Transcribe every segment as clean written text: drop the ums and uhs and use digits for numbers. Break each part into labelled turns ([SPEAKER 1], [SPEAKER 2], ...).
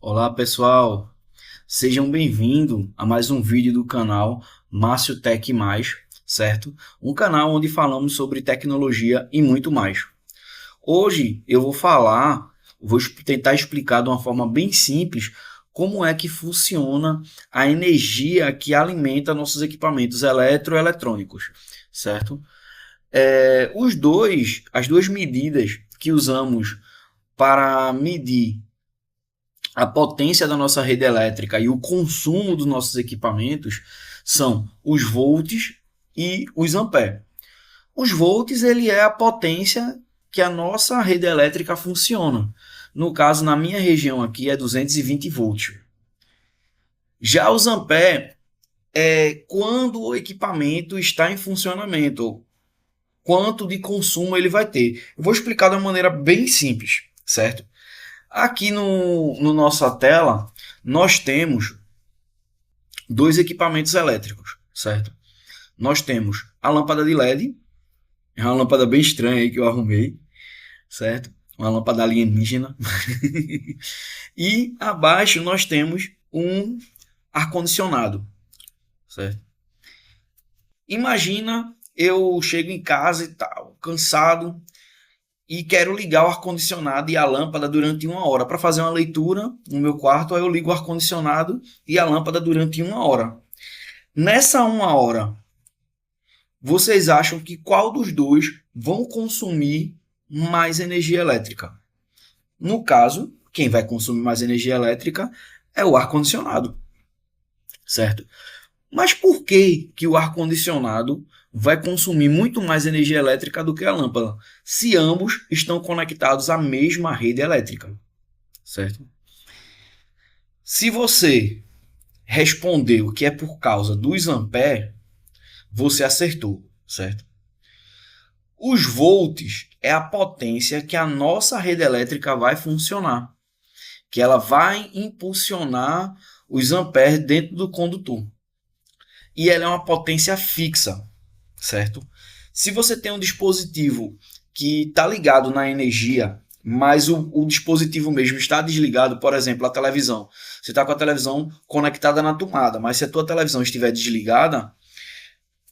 [SPEAKER 1] Olá pessoal, sejam bem-vindos a mais um vídeo do canal Márcio Tech Mais, certo? Um canal onde falamos sobre tecnologia e muito mais. Hoje eu vou tentar explicar de uma forma bem simples como é que funciona a energia que alimenta nossos equipamentos eletroeletrônicos, certo? As duas medidas que usamos para medir a potência da nossa rede elétrica e o consumo dos nossos equipamentos são os volts e os amperes. Os volts ele é a potência que a nossa rede elétrica funciona. No caso, na minha região aqui é 220 volts. Já os amperes é quando o equipamento está em funcionamento, quanto de consumo ele vai ter. Eu vou explicar de uma maneira bem simples, certo? Aqui no nossa tela, nós temos dois equipamentos elétricos, certo? Nós temos a lâmpada de LED, é uma lâmpada bem estranha aí que eu arrumei, certo? Uma lâmpada alienígena. E abaixo nós temos um ar-condicionado, certo? Imagina eu chego em casa e tal, cansado, e quero ligar o ar-condicionado e a lâmpada durante uma hora. Para fazer uma leitura no meu quarto, aí eu ligo o ar-condicionado e a lâmpada durante uma hora. Nessa uma hora, vocês acham que qual dos dois vão consumir mais energia elétrica? No caso, quem vai consumir mais energia elétrica é o ar-condicionado, certo? Mas por que o ar-condicionado vai consumir muito mais energia elétrica do que a lâmpada, se ambos estão conectados à mesma rede elétrica, certo? Se você respondeu que é por causa dos amperes, você acertou, certo? Os volts é a potência que a nossa rede elétrica vai funcionar, que ela vai impulsionar os amperes dentro do condutor. E ela é uma potência fixa, certo? Se você tem um dispositivo que está ligado na energia, mas o dispositivo mesmo está desligado, por exemplo, a televisão. Você está com a televisão conectada na tomada, mas se a tua televisão estiver desligada,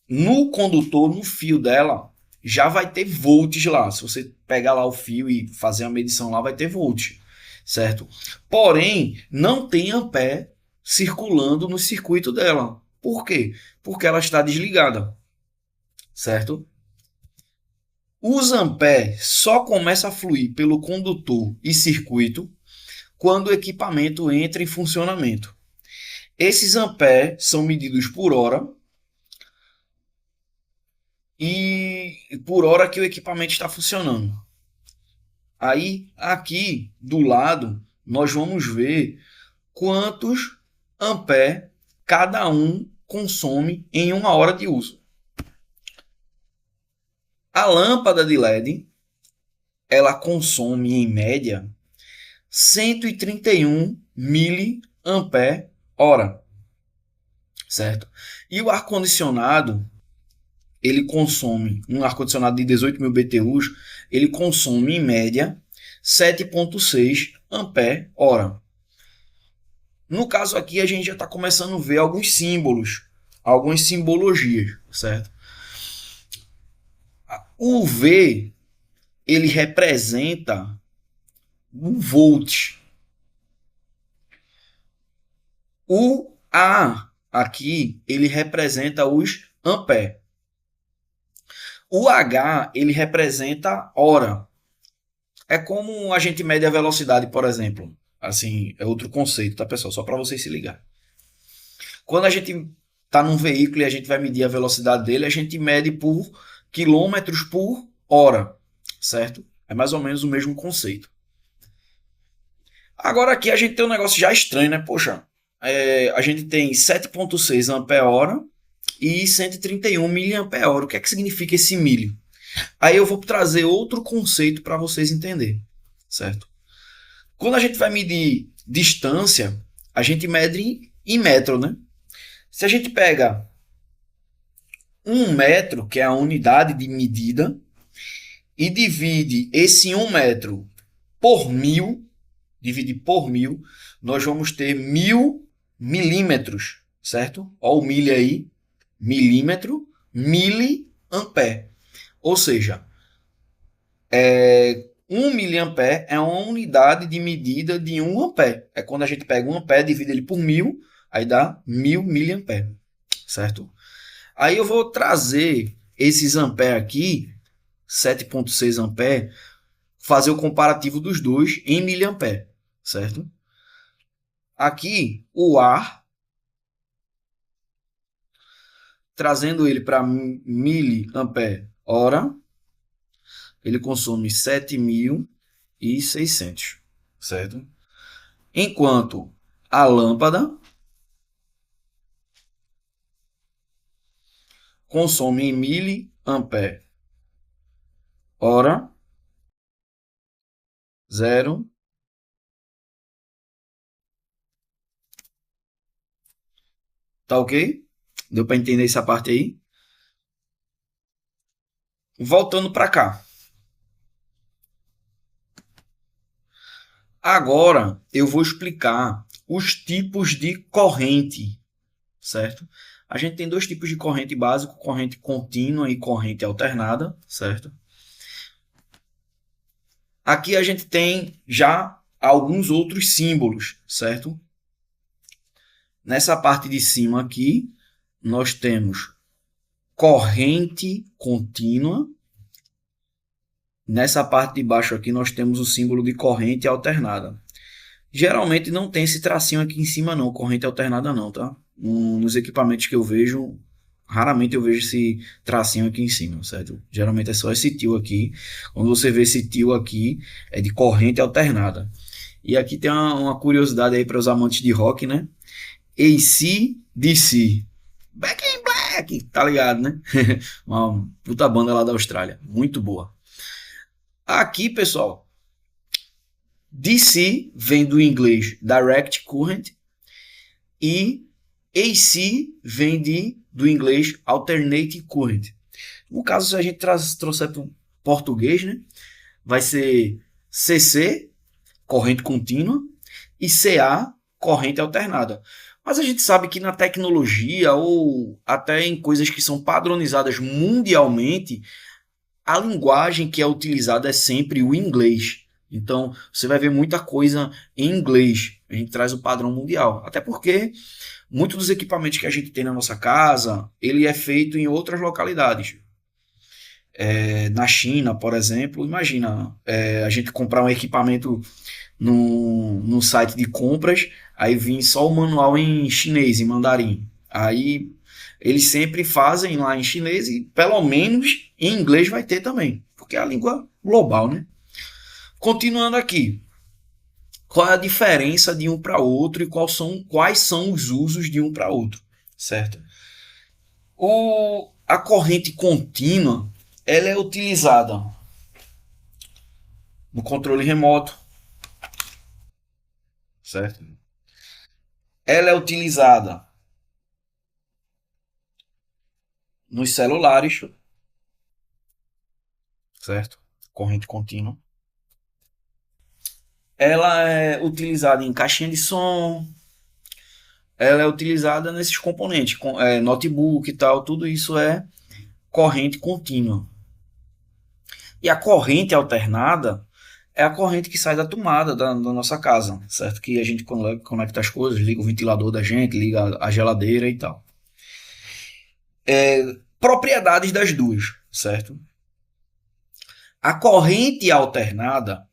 [SPEAKER 1] no condutor, no fio dela, já vai ter volts lá. Se você pegar lá o fio e fazer a medição lá, vai ter volts, certo? Porém, não tem ampere circulando no circuito dela. Por quê? Porque ela está desligada, certo? Os amperes só começa a fluir pelo condutor e circuito quando o equipamento entra em funcionamento. Esses amperes são medidos por hora e por hora que o equipamento está funcionando. Aí, aqui do lado, nós vamos ver quantos amperes cada um consome em uma hora de uso. A lâmpada de LED, ela consome em média 131 miliampere hora, certo? E o ar-condicionado, ele consome, um ar-condicionado de 18 mil BTUs, ele consome em média 7,6 ampere hora. No caso aqui, a gente já está começando a ver alguns símbolos, algumas simbologias, certo? O V, ele representa o volt. O A aqui, ele representa os ampere. O H, ele representa hora. É como a gente mede a velocidade, por exemplo. Assim, é outro conceito, tá, pessoal? Só para vocês se ligar. Quando a gente está num veículo e a gente vai medir a velocidade dele, a gente mede por quilômetros por hora, certo? É mais ou menos o mesmo conceito. Agora aqui a gente tem um negócio já estranho, né? Poxa, a gente tem 7,6 ampere-hora e 131 miliampere-hora. O que é que significa esse milho? Aí eu vou trazer outro conceito para vocês entenderem, certo? Quando a gente vai medir distância, a gente mede em metro, né? Se a gente pega 1 metro, que é a unidade de medida, e divide esse 1 metro por 1000, dividir por 1000, nós vamos ter 1000 milímetros, certo? Olha o milha aí, milímetro, miliampere. Ou seja, 1 miliampere é uma unidade de medida de 1 ampere. É quando a gente pega 1 ampere, divide ele por 1000, aí dá 1000 miliampere, certo? Aí eu vou trazer esses ampere aqui, 7,6 ampere, fazer o comparativo dos dois em miliampere, certo? Aqui, o ar, trazendo ele para miliampere hora, ele consome 7.600, certo? Enquanto a lâmpada consome em miliampere hora 0. Tá ok? Deu para entender essa parte aí? Voltando para cá. Agora eu vou explicar os tipos de corrente, certo? A gente tem dois tipos de corrente básico, corrente contínua e corrente alternada, certo? Aqui a gente tem já alguns outros símbolos, certo? Nessa parte de cima aqui, nós temos corrente contínua. Nessa parte de baixo aqui, nós temos o símbolo de corrente alternada. Geralmente não tem esse tracinho aqui em cima não, corrente alternada não, tá? Nos equipamentos que eu vejo, raramente eu vejo esse tracinho aqui em cima, certo? Geralmente é só esse tio aqui. Quando você vê esse tio aqui, é de corrente alternada. E aqui tem uma curiosidade aí para os amantes de rock, né? AC/DC. Back in Black, tá ligado, né? Uma puta banda lá da Austrália, muito boa. Aqui, pessoal, DC vem do inglês Direct Current e AC vem do inglês Alternate Current. No caso, se a gente trouxer para o português, né, vai ser CC, corrente contínua, e CA, corrente alternada. Mas a gente sabe que na tecnologia ou até em coisas que são padronizadas mundialmente, a linguagem que é utilizada é sempre o inglês. Então, você vai ver muita coisa em inglês. A gente traz o padrão mundial. Até porque muitos dos equipamentos que a gente tem na nossa casa, ele é feito em outras localidades. Na China, por exemplo, imagina a gente comprar um equipamento no site de compras, aí vem só o manual em chinês, em mandarim. Aí eles sempre fazem lá em chinês e pelo menos em inglês vai ter também, porque é a língua global, né? Continuando aqui, qual é a diferença de um para outro e quais são os usos de um para outro, certo? A corrente contínua, ela é utilizada no controle remoto, certo? Ela é utilizada nos celulares, certo? Corrente contínua. Ela é utilizada em caixinha de som, ela é utilizada nesses componentes, notebook e tal, tudo isso é corrente contínua. E a corrente alternada é a corrente que sai da tomada da nossa casa, certo? Que a gente conecta as coisas, liga o ventilador da gente, liga a geladeira e tal. Propriedades das duas, certo? A corrente alternada,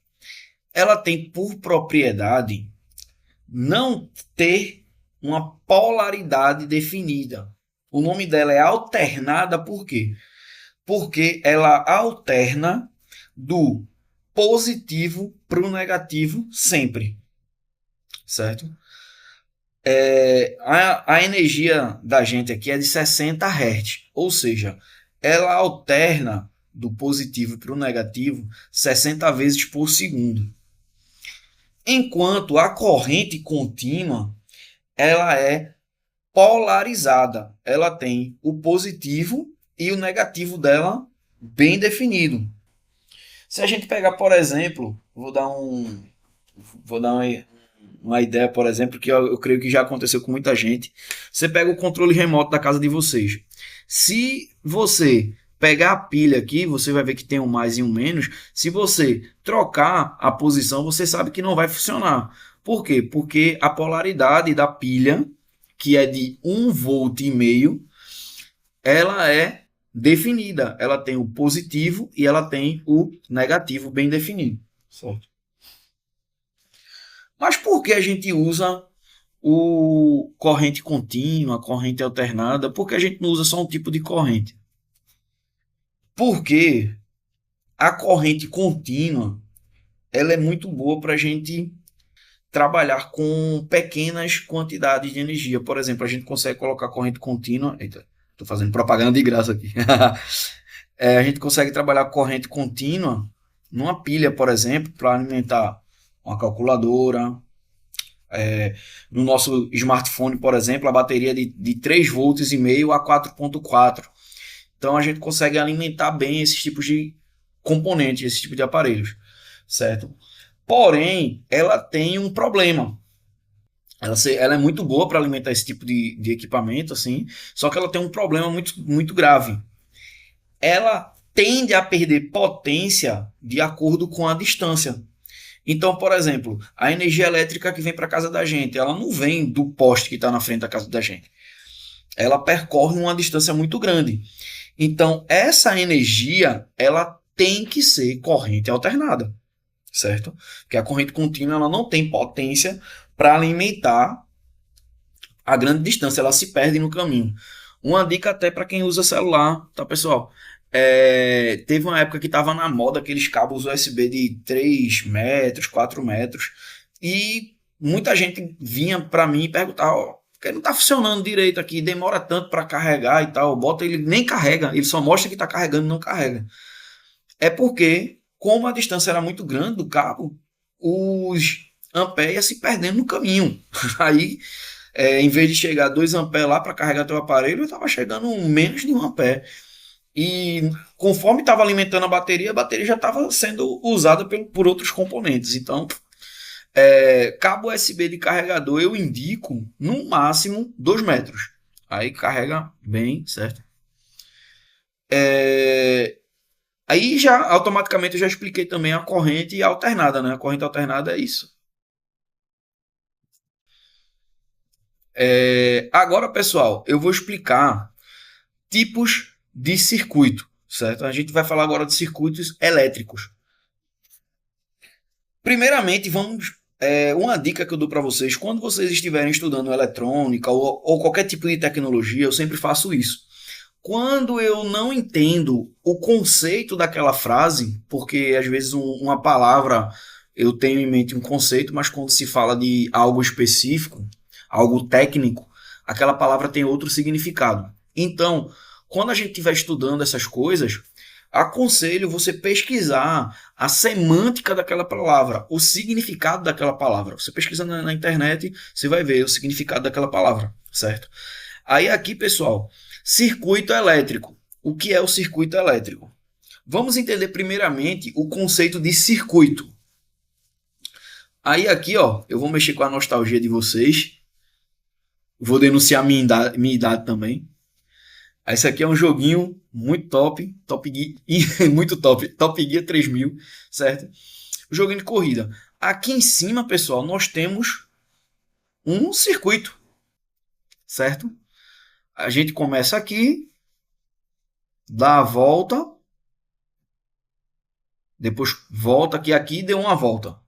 [SPEAKER 1] ela tem por propriedade não ter uma polaridade definida. O nome dela é alternada por quê? Porque ela alterna do positivo para o negativo sempre, certo? A energia da gente aqui é de 60 Hz, ou seja, ela alterna do positivo para o negativo 60 vezes por segundo. Enquanto a corrente contínua, ela é polarizada. Ela tem o positivo e o negativo dela bem definido. Se a gente pegar, por exemplo, vou dar Vou dar uma ideia, por exemplo, que eu creio que já aconteceu com muita gente. Você pega o controle remoto da casa de vocês. Se você pegar a pilha aqui, você vai ver que tem um mais e um menos. Se você trocar a posição, você sabe que não vai funcionar. Por quê? Porque a polaridade da pilha, que é de 1,5 volt, ela é definida. Ela tem o positivo e ela tem o negativo bem definido. Certo. Mas por que a gente usa o corrente contínua, corrente alternada? Por que a gente não usa só um tipo de corrente? Porque a corrente contínua ela é muito boa para a gente trabalhar com pequenas quantidades de energia. Por exemplo, a gente consegue colocar corrente contínua. Eita, estou fazendo propaganda de graça aqui. A gente consegue trabalhar corrente contínua numa pilha, por exemplo, para alimentar uma calculadora. No nosso smartphone, por exemplo, a bateria de 3,5 volts a 4,4. Então a gente consegue alimentar bem esses tipos de componentes, esses tipos de aparelhos, certo? Porém, ela tem um problema. Ela é muito boa para alimentar esse tipo de equipamento, assim, só que ela tem um problema muito grave. Ela tende a perder potência de acordo com a distância. Então, por exemplo, a energia elétrica que vem para a casa da gente, ela não vem do poste que está na frente da casa da gente. Ela percorre uma distância muito grande. Então, essa energia, ela tem que ser corrente alternada, certo? Porque a corrente contínua ela não tem potência para alimentar a grande distância, ela se perde no caminho. Uma dica até para quem usa celular, tá, pessoal? Teve uma época que estava na moda aqueles cabos USB de 3 metros, 4 metros, e muita gente vinha para mim e perguntava: ó, porque não está funcionando direito aqui, demora tanto para carregar e tal, bota ele nem carrega, ele só mostra que está carregando, não carrega. É porque, como a distância era muito grande do cabo, os amperes iam se perdendo no caminho. Aí em vez de chegar 2 amperes lá para carregar teu aparelho, eu estava chegando menos de 1 ampere. E conforme estava alimentando a bateria já estava sendo usada por outros componentes. Então, cabo USB de carregador eu indico no máximo 2 metros. Aí carrega bem, certo? Aí já automaticamente eu já expliquei também a corrente alternada, né? A corrente alternada é isso. Agora, pessoal, eu vou explicar tipos de circuito, certo? A gente vai falar agora de circuitos elétricos. Primeiramente, uma dica que eu dou para vocês, quando vocês estiverem estudando eletrônica ou qualquer tipo de tecnologia, eu sempre faço isso. Quando eu não entendo o conceito daquela frase, porque às vezes uma palavra eu tenho em mente um conceito, mas quando se fala de algo específico, algo técnico, aquela palavra tem outro significado. Então, quando a gente estiver estudando essas coisas, aconselho você pesquisar a semântica daquela palavra, o significado daquela palavra. Você pesquisa na internet, você vai ver o significado daquela palavra, certo? Aí aqui, pessoal, circuito elétrico. O que é o circuito elétrico? Vamos entender primeiramente o conceito de circuito. Aí aqui, ó, eu vou mexer com a nostalgia de vocês. Vou denunciar minha idade também. Esse aqui é um joguinho muito top, Top Gear, muito top, Top Gear 3000, certo? Joguinho de corrida. Aqui em cima, pessoal, nós temos um circuito, certo? A gente começa aqui, dá a volta, depois volta aqui, deu uma volta.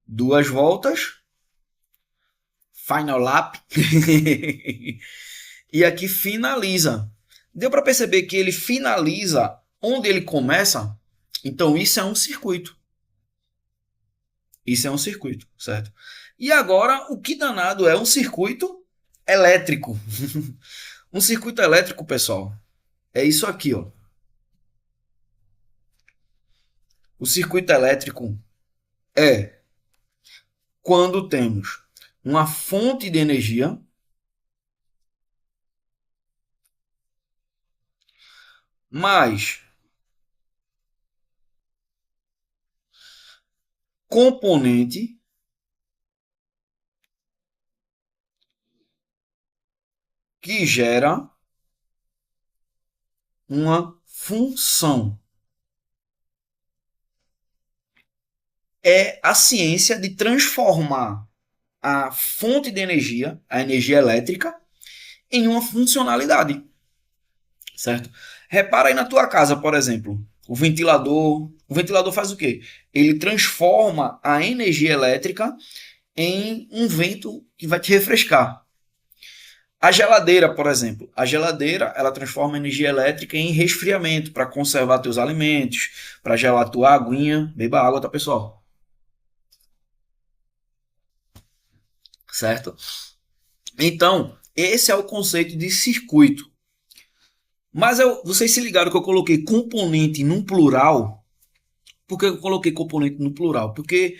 [SPEAKER 1] Duas voltas, final lap, e aqui finaliza. Deu para perceber que ele finaliza onde ele começa? Então isso é um circuito. Isso é um circuito, certo? E agora, o que danado é um circuito elétrico? Um circuito elétrico, pessoal, é isso aqui, ó. O circuito elétrico é quando temos uma fonte de energia mais componente que gera uma função. É a ciência de transformar a fonte de energia, a energia elétrica, em uma funcionalidade, certo? Repara aí na tua casa, por exemplo, o ventilador. O ventilador faz o quê? Ele transforma a energia elétrica em um vento que vai te refrescar. A geladeira, por exemplo, a geladeira ela transforma a energia elétrica em resfriamento para conservar teus alimentos, para gelar tua aguinha. Beba água, tá, pessoal? Certo? Então, esse é o conceito de circuito. Mas vocês se ligaram que eu coloquei componente no plural? Por que eu coloquei componente no plural? Porque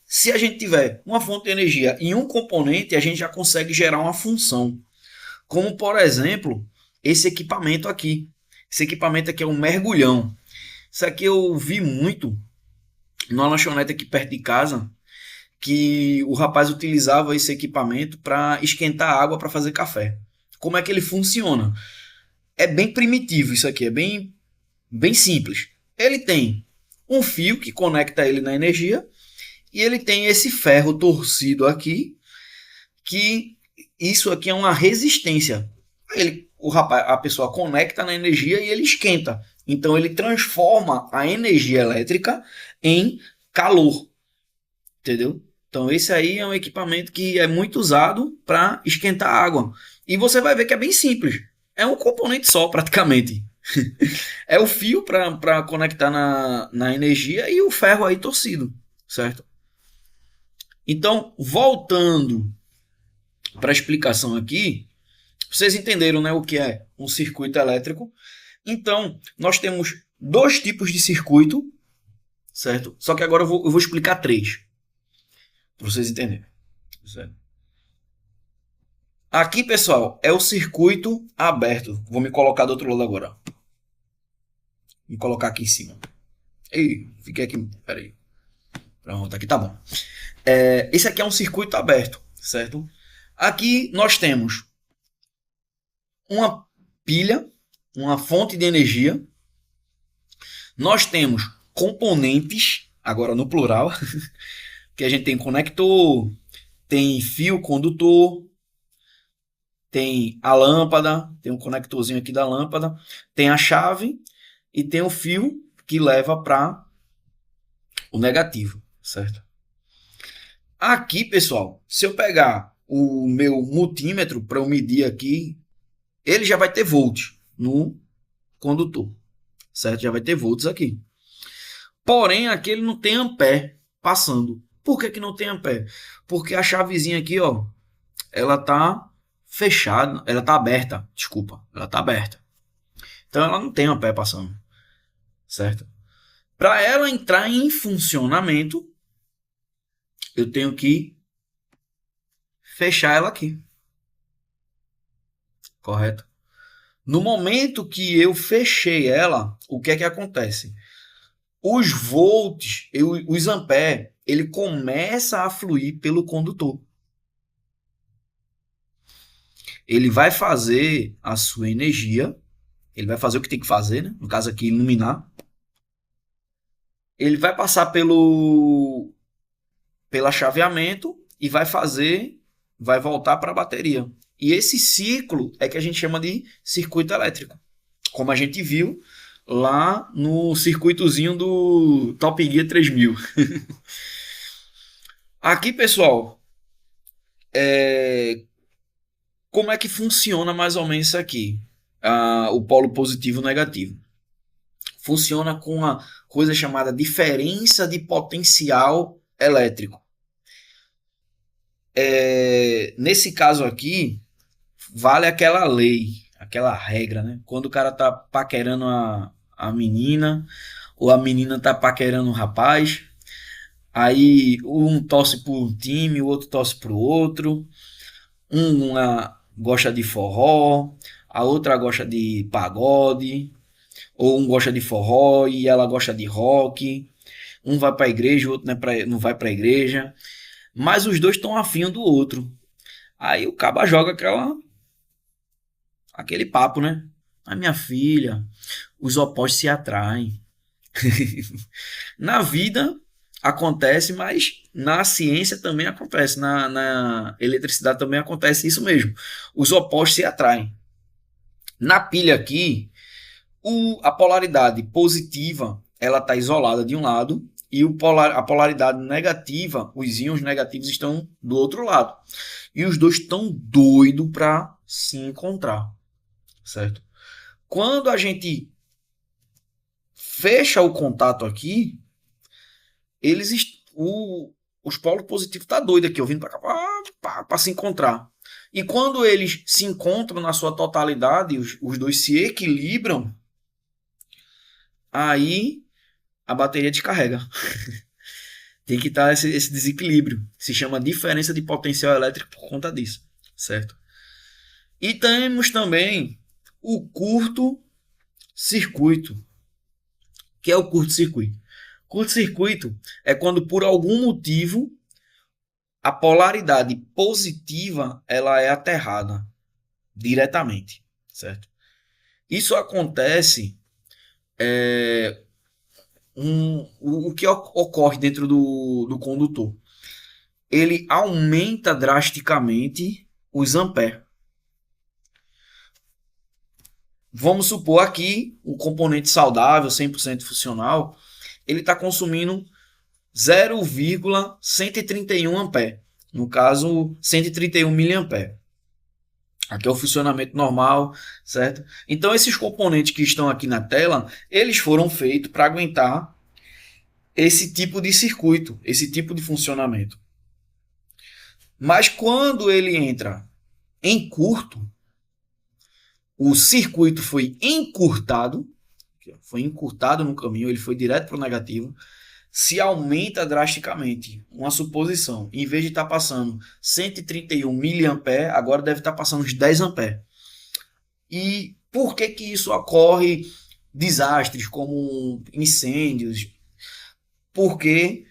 [SPEAKER 1] se a gente tiver uma fonte de energia e um componente, a gente já consegue gerar uma função. Como, por exemplo, esse equipamento aqui. Esse equipamento aqui é um mergulhão. Isso aqui eu vi muito numa lanchonete aqui perto de casa, que o rapaz utilizava esse equipamento para esquentar água para fazer café. Como é que ele funciona? É bem primitivo isso aqui, é bem simples. Ele tem um fio que conecta ele na energia e ele tem esse ferro torcido aqui, que isso aqui é uma resistência. A pessoa conecta na energia e ele esquenta. Então ele transforma a energia elétrica em calor. Entendeu? Então esse aí é um equipamento que é muito usado para esquentar água. E você vai ver que é bem simples. É um componente só, praticamente. É o fio para conectar na energia e o ferro aí torcido, certo? Então, voltando para a explicação aqui, vocês entenderam, né, o que é um circuito elétrico? Então, nós temos dois tipos de circuito, certo? Só que agora eu vou explicar três, para vocês entenderem. Certo? Aqui, pessoal, é o circuito aberto. Vou me colocar do outro lado agora. Me colocar aqui em cima. Ei, fiquei aqui. Peraí. Pronto, aqui tá bom. Esse aqui é um circuito aberto, certo? Aqui nós temos uma pilha, uma fonte de energia. Nós temos componentes, agora no plural, que a gente tem conector, tem fio condutor, tem a lâmpada, tem um conectorzinho aqui da lâmpada, tem a chave e tem o fio que leva para o negativo, certo? Aqui, pessoal, se eu pegar o meu multímetro para eu medir aqui, ele já vai ter volts no condutor, certo? Já vai ter volts aqui. Porém, aqui ele não tem ampere passando. Por que não tem ampere? Porque a chavezinha aqui, ó, ela tá fechada, ela tá aberta, desculpa, ela tá aberta. Então ela não tem ampere passando, certo? Para ela entrar em funcionamento, eu tenho que fechar ela aqui, correto? No momento que eu fechei ela, o que é que acontece? Os volts, os amperes, ele começa a fluir pelo condutor. Ele vai fazer a sua energia, ele vai fazer o que tem que fazer, né? No caso aqui, iluminar. Ele vai passar pelo chaveamento e vai voltar para a bateria. E esse ciclo é que a gente chama de circuito elétrico. Como a gente viu lá no circuitozinho do Top Gear 3000. Aqui, pessoal, como é que funciona mais ou menos isso aqui? O polo positivo e negativo. Funciona com uma coisa chamada diferença de potencial elétrico. Nesse caso aqui, vale aquela lei, aquela regra, né? Quando o cara tá paquerando a menina, ou a menina tá paquerando o rapaz, aí um torce por um time, o outro torce pro outro, uma gosta de forró, a outra gosta de pagode, ou um gosta de forró e ela gosta de rock. Um vai para a igreja, o outro não vai para a igreja, mas os dois estão afim um do outro. Aí o caba joga aquele papo, né? A minha filha, os opostos se atraem. Na vida acontece, mas na ciência também acontece, na eletricidade também acontece isso mesmo. Os opostos se atraem. Na pilha aqui, a polaridade positiva ela está isolada de um lado e a polaridade negativa, os íons negativos estão do outro lado. E os dois estão doidos para se encontrar, certo? Quando a gente fecha o contato aqui, eles os polos positivos tá doido aqui, ouvindo para cá para se encontrar. E quando eles se encontram na sua totalidade, os dois se equilibram, aí a bateria descarrega. Tem que estar esse desequilíbrio. Se chama diferença de potencial elétrico por conta disso, certo? E temos também o curto-circuito. O que é o curto-circuito? Curto-circuito é quando por algum motivo a polaridade positiva ela é aterrada diretamente, certo? Isso acontece o que ocorre dentro do condutor? Ele aumenta drasticamente os amperes. Vamos supor aqui o componente saudável, 100% funcional, ele está consumindo 0,131 ampere. No caso, 131 miliampere. Aqui é o funcionamento normal, certo? Então, esses componentes que estão aqui na tela, eles foram feitos para aguentar esse tipo de circuito, esse tipo de funcionamento. Mas quando ele entra em curto, o circuito foi encurtado no caminho, ele foi direto para o negativo, se aumenta drasticamente. Uma suposição, em vez de estar passando 131 miliampere, agora deve estar passando uns 10 ampere. E por que isso ocorre? Desastres como incêndios, porque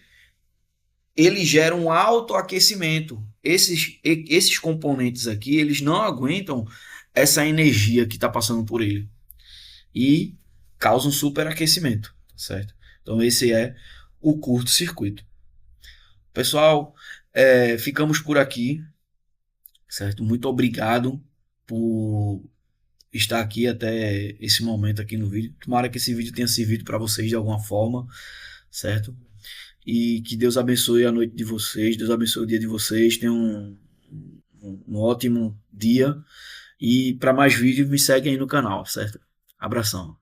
[SPEAKER 1] ele gera um autoaquecimento. Esses componentes aqui, eles não aguentam essa energia que está passando por ele e causam superaquecimento, certo? Então esse é o curto-circuito. Pessoal, ficamos por aqui, certo? Muito obrigado por estar aqui até esse momento aqui no vídeo. Tomara que esse vídeo tenha servido para vocês de alguma forma, certo? E que Deus abençoe a noite de vocês, Deus abençoe o dia de vocês, tenham um ótimo dia. E para mais vídeos, me segue aí no canal, certo? Abração.